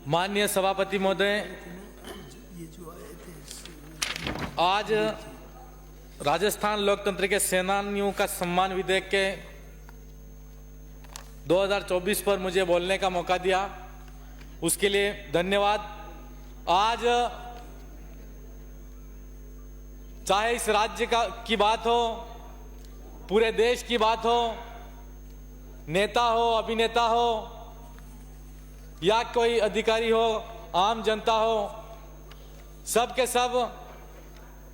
माननीय सभापति महोदय, आज राजस्थान लोकतंत्र के सेनानियों का सम्मान विधेयक के 2024 पर मुझे बोलने का मौका दिया, उसके लिए धन्यवाद। आज चाहे इस राज्य की बात हो, पूरे देश की बात हो, नेता हो, अभिनेता हो या कोई अधिकारी हो, आम जनता हो, सब के सब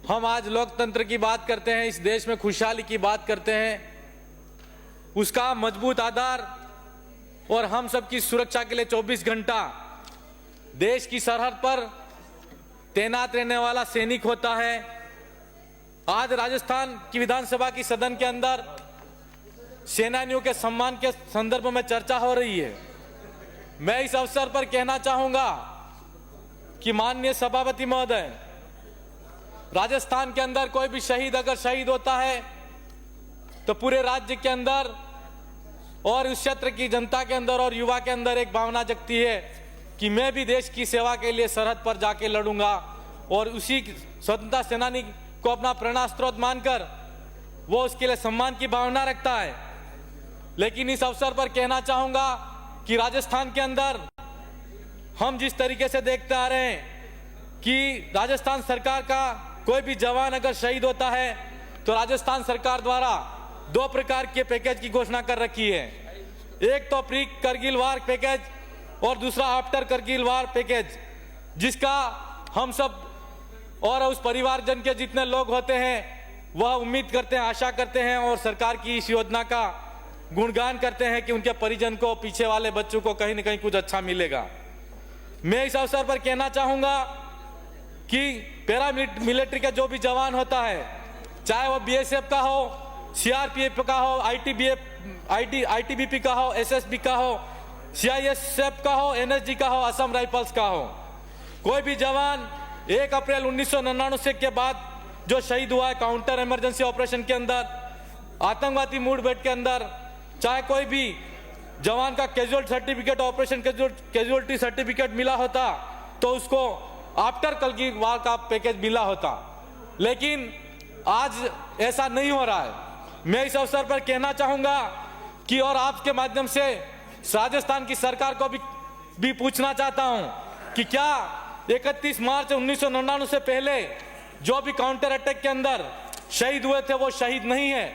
हम आज लोकतंत्र की बात करते हैं, इस देश में खुशहाली की बात करते हैं, उसका मजबूत आधार और हम सबकी सुरक्षा के लिए 24 घंटा देश की सरहद पर तैनात रहने वाला सैनिक होता है। आज राजस्थान की विधानसभा की सदन के अंदर सेनानियों के सम्मान के संदर्भ में चर्चा हो रही है। मैं इस अवसर पर कहना चाहूंगा कि माननीय सभापति महोदय, राजस्थान के अंदर कोई भी शहीद अगर शहीद होता है तो पूरे राज्य के अंदर और उस क्षेत्र की जनता के अंदर और युवा के अंदर एक भावना जगती है कि मैं भी देश की सेवा के लिए सरहद पर जाके लड़ूंगा, और उसी स्वतंत्रता सेनानी को अपना प्रेरणा स्रोत मानकर वो उसके लिए सम्मान की भावना रखता है। लेकिन इस अवसर पर कहना चाहूंगा कि राजस्थान के अंदर हम जिस तरीके से देखते आ रहे हैं कि राजस्थान सरकार का कोई भी जवान अगर शहीद होता है तो राजस्थान सरकार द्वारा 2 प्रकार के पैकेज की घोषणा कर रखी है। एक तो प्री करगिल वार पैकेज और दूसरा आफ्टर करगिल वार पैकेज, जिसका हम सब और उस परिवारजन के जितने लोग होते हैं वह उम्मीद करते हैं, आशा करते हैं और सरकार की इस योजना का गुणगान करते हैं कि उनके परिजन को, पीछे वाले बच्चों को कहीं न कहीं कुछ अच्छा मिलेगा। मैं इस अवसर पर कहना चाहूंगा कि पैरा मिलिट्री का जो भी जवान होता है, चाहे वो बीएसएफ का हो, सीआरपीएफ का हो, आईटीबीपी का हो, एसएसबी का हो, सीआईएसएफ का हो, एनएसजी का हो, असम राइफल्स का हो, कोई भी जवान 1 अप्रैल 1999 के बाद जो शहीद हुआ है काउंटर इमरजेंसी ऑपरेशन के अंदर, आतंकवादी मुठभेड़ के अंदर, चाहे कोई भी जवान का casualty certificate, operation casualty certificate मिला होता तो उसको आफ्टर करगिल वार का पैकेज मिला होता, लेकिन आज ऐसा नहीं हो रहा है। मैं इस अवसर पर कहना चाहूंगा कि और आपके माध्यम से राजस्थान की सरकार को भी पूछना चाहता हूं कि क्या 31 मार्च 1999 से पहले जो भी काउंटर अटैक के अंदर शहीद हुए थे वो शहीद नहीं है,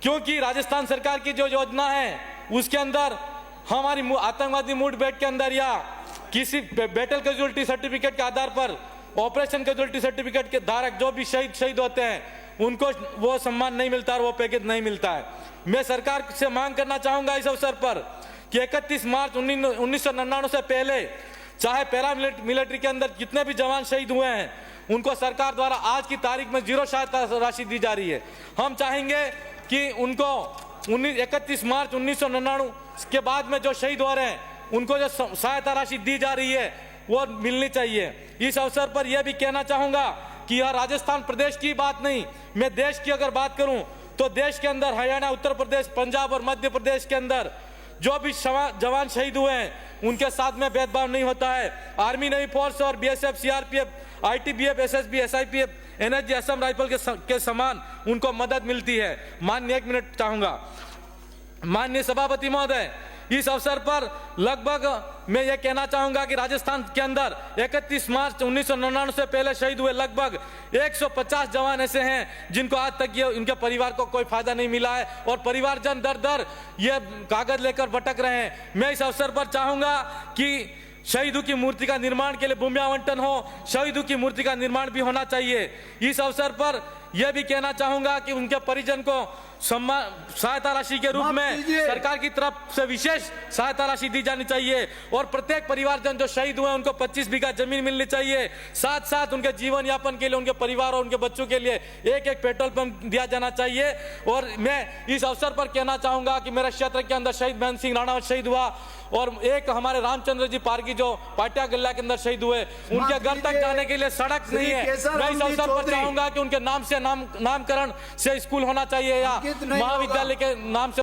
क्योंकि राजस्थान सरकार की जो योजना है उसके अंदर हमारी आतंकवादी मुठभेड़ के अंदर या किसी बैटल कैजुअलिटी सर्टिफिकेट के आधार पर, ऑपरेशन कैजुअलिटी सर्टिफिकेट के धारक जो भी शहीद होते हैं उनको वो सम्मान नहीं मिलता और वो पैकेज नहीं मिलता है। मैं सरकार से मांग करना चाहूंगा इस अवसर पर कि 31 मार्च 1999 से पहले चाहे पैरा मिलिट्री के अंदर जितने भी जवान शहीद हुए हैं उनको सरकार द्वारा आज की तारीख में 0 सहायता राशि दी जा रही है। हम चाहेंगे कि उनको 31 मार्च 1999 के बाद में जो शहीद हो रहे हैं उनको जो सहायता राशि दी जा रही है वो मिलनी चाहिए। इस अवसर पर यह भी कहना चाहूंगा कि यह राजस्थान प्रदेश की बात नहीं, मैं देश की अगर बात करूं तो देश के अंदर हरियाणा, उत्तर प्रदेश, पंजाब और मध्य प्रदेश के अंदर जो भी जवान शहीद हुए हैं उनके साथ में भेदभाव नहीं होता है। आर्मी, नेवी फोर्स और BSF, CRPF, ITBF, SSB, SIPF, NSG, Assam rifle के समान उनको मदद मिलती है। माननीय 1 मिनट चाहूंगा। माननीय सभापति महोदय, इस अवसर पर लगभग मैं ये कहना चाहूंगा कि राजस्थान के अंदर 31 मार्च 1999 से पहले शहीद हुए लगभग 150 जवान ऐसे हैं जिनको आज तक ये उनके परिवार को कोई फायदा नहीं मिला है और परिवारजन दर दर ये कागज लेकर भटक रहे हैं। मैं इस अवसर पर चाहूंगा कि शहीदों की मूर्ति का निर्माण के लिए भूमि आवंटन हो, शहीदों की मूर्ति का निर्माण भी होना चाहिए। इस अवसर पर यह भी कहना चाहूंगा कि उनके परिजन को सम्मान सहायता राशि के रूप में सरकार की तरफ से विशेष सहायता राशि दी जानी चाहिए और प्रत्येक परिवारजन जो शहीद हुए उनको 25 बीघा जमीन मिलनी चाहिए। साथ साथ उनके जीवन यापन के लिए, उनके परिवार और उनके बच्चों के लिए एक पेट्रोल पंप दिया जाना चाहिए। और मैं इस अवसर पर कहना चाहूंगा कि मेरे क्षेत्र के अंदर शहीद बहन सिंह राणा शहीद हुआ और एक हमारे रामचंद्र जी पारगी जो पाटिया गल्ला के अंदर शहीद हुए, उनके घर तक जाने के लिए सड़क नहीं है। मैं इस अवसर पर चाहूंगा कि उनके नाम से नामकरण से स्कूल होना चाहिए या महाविद्यालय के नाम से